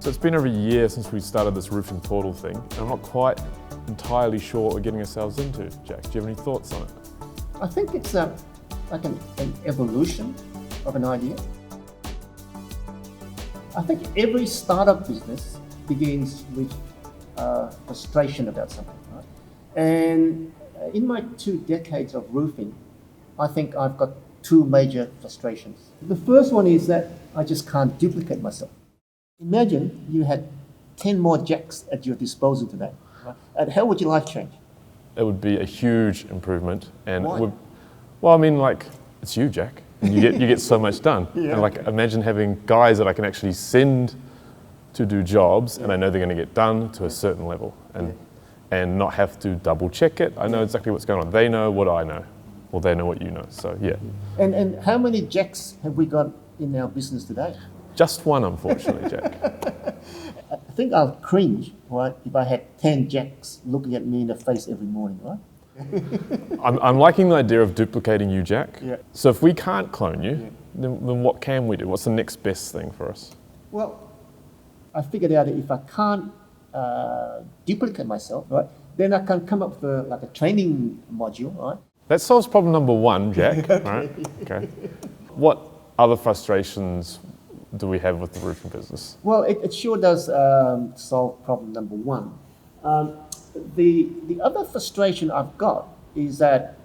So it's been over a year since we started this roofing portal thing, and I'm not quite entirely sure what we're getting ourselves into. Jack, do you have any thoughts on it? I think it's like an evolution of an idea. I think every startup business begins with frustration about something, right? And in my 2 decades of roofing, I think I've got 2 major frustrations. The first one is that I just can't duplicate myself. Imagine you had 10 more Jacks at your disposal today. Right? And how would your life change? It would be a huge improvement, and Why? it's you, Jack. And you get so much done. Yeah. And imagine having guys that I can actually send to do jobs, and I know they're going to get done to a certain level, and not have to double check it. I know exactly what's going on. They know what I know, or they know what you know. So yeah. And how many Jacks have we got in our business today? Just one, unfortunately, Jack. I think I'll cringe, right, if I had 10 Jacks looking at me in the face every morning, right? I'm liking the idea of duplicating you, Jack. Yeah. So if we can't clone you, then what can we do? What's the next best thing for us? Well, I figured out that if I can't duplicate myself, right, then I can come up with a training module, right? That solves problem number 1, Jack. Right? Okay. What other frustrations do we have with the roofing business? Well, it sure does solve problem number 1. The other frustration I've got is that,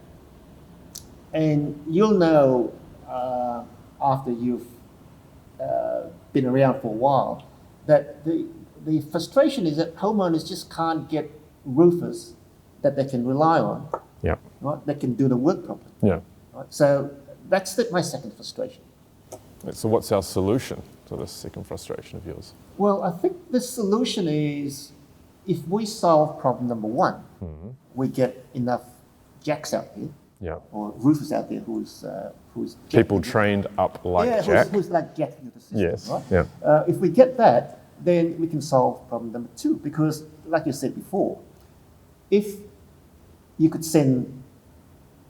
and you'll know after you've been around for a while, that the frustration is that homeowners just can't get roofers that they can rely on, Yeah. right? That can do the work properly. Yeah. Right? So that's my second frustration. So what's our solution to this second frustration of yours? Well, I think the solution is, if we solve problem number 1, we get enough Jacks out there, Yeah. or roofers out there who's People trained up like Jack. who's like Jack into the system, Yes. right? Yeah. If we get that, then we can solve problem number 2, because like you said before, if you could send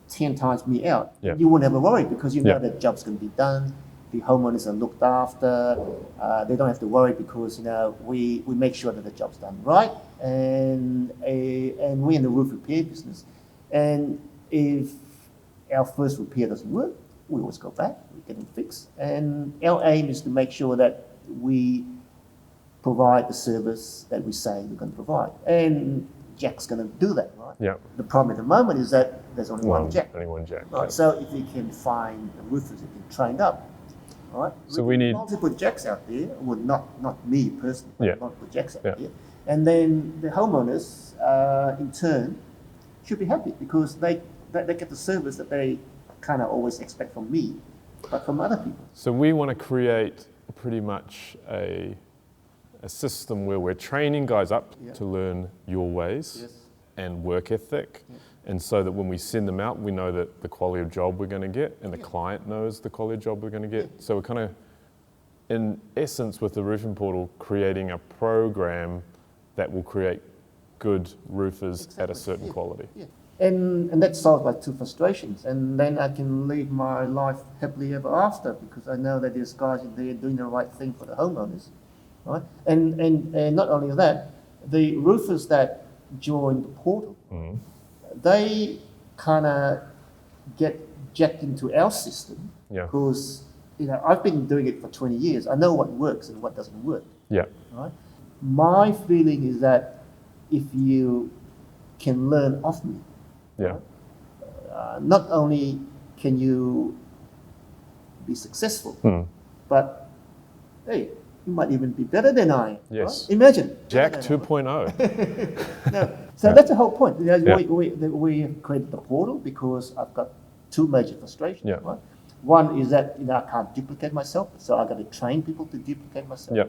10 times me out, Yeah. you wouldn't have a worry, because you know Yeah. that job's going to be done, the homeowners are looked after, they don't have to worry, because we make sure that the job's done right, and we're in the roof repair business, and if our first repair doesn't work, we always go back, we get it fixed, and our aim is to make sure that we provide the service that we say we're going to provide, and Jack's going to do that, right? Yeah. The problem at the moment is that there's only one Jack. Only one Jack. Right, Yeah. so if we can find the roofers that get trained up, right? So we need multiple Jacks out there, well, not me personally, but Yeah. multiple Jacks out Yeah. there, and then the homeowners, in turn, should be happy, because they get the service that they kind of always expect from me, but from other people. So we want to create pretty much a system where we're training guys up Yeah. to learn your ways Yes. and work ethic, and so that when we send them out, we know that the quality of job we're going to get, and the client knows the quality of job we're going to get. So we're kind of, in essence, with the roofing portal, creating a program that will create good roofers at a certain quality. Yeah. And that solves my 2 frustrations, and then I can live my life happily ever after, because I know that there's guys in there doing the right thing for the homeowners, right? And not only that, the roofers that join the portal, they kind of get jacked into our system, Yeah. because I've been doing it for 20 years. I know what works and what doesn't work, Yeah. right? My feeling is that if you can learn off me, Yeah. not only can you be successful, but hey, you might even be better than I am. Yes. Right? Imagine. Jack Better than 2.0. No. So that's the whole point. Yeah. We have created the portal because I've got 2 major frustrations. Yeah. Right? One is that I can't duplicate myself, so I've got to train people to duplicate myself. Yeah.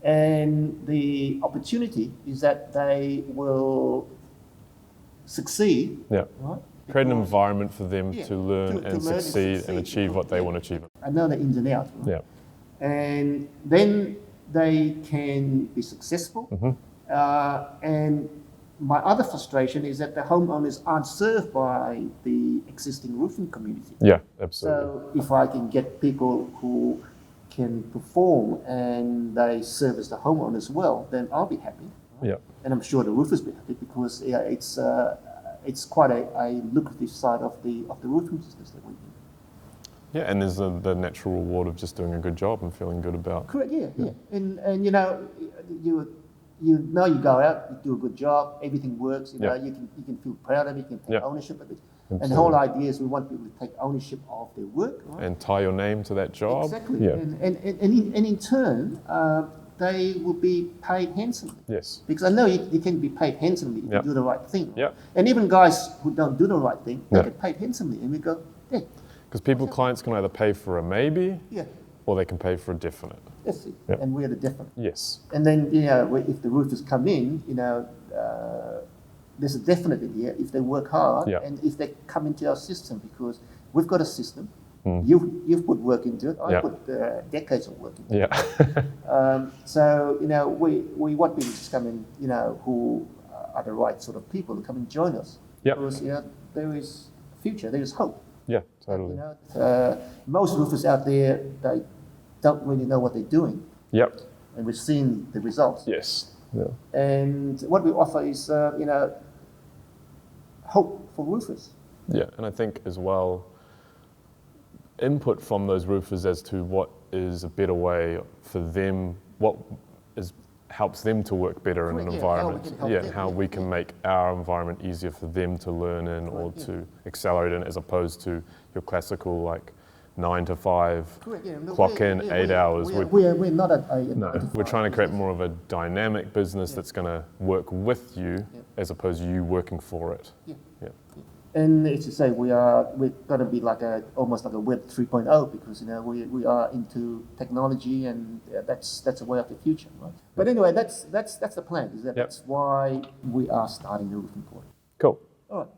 And the opportunity is that they will succeed. Yeah. Right? Create an Because environment for them Yeah, to learn to and learn and succeed and succeed. achieve what they want to achieve. I know the ins and outs. Right? Yeah. And then they can be successful. And my other frustration is that the homeowners aren't served by the existing roofing community. Yeah, absolutely. So if I can get people who can perform and they service the homeowners well, then I'll be happy. Yeah. And I'm sure the roofers will be happy because it's quite a lucrative side of the roofing business that we do. Yeah, and there's the natural reward of just doing a good job and feeling good about. Correct. Yeah. And you know, you go out, you do a good job, everything works. You know, you can feel proud of it, you can take ownership of it. Absolutely. And the whole idea is we want people to take ownership of their work, right? And tie your name to that job. Exactly. Yeah. And in turn, they will be paid handsomely. Yes. Because I know you can be paid handsomely if you do the right thing. Yeah. And even guys who don't do the right thing, they get paid handsomely. And we go, yeah. Because clients can either pay for a maybe, Yeah. or they can pay for a definite. That's it. Yep. And we're the definite. Yes. And then, you know, if the roofers come in, you know, there's a definite in here if they work hard and if they come into our system, because we've got a system. You've put work into it. I put decades of work into it. Yeah. So, you know, we want people to just come in, you know, who are the right sort of people to come and join us. Yep. Because, you know, there is a future, there is hope. Yeah, totally. You know, most roofers out there, they don't really know what they're doing. Yep. And we've seen the results. Yes. Yeah. And what we offer is, you know, hope for roofers. Yeah, and I think as well, input from those roofers as to what is a better way for them, what helps them to work better in an environment. And how we can make our environment easier for them to learn in or to accelerate in, as opposed to your classical like 9 to 5, clock in 8 hours. We're not a no, we're trying to create more of a dynamic business that's going to work with you as opposed to you working for it. Yeah. And it's to say we're going to be like almost like a Web 3.0 because, you know, we are into technology and that's a way of the future, right? But anyway, that's the plan. That's why we are starting the Roofing Portal. Cool. All right.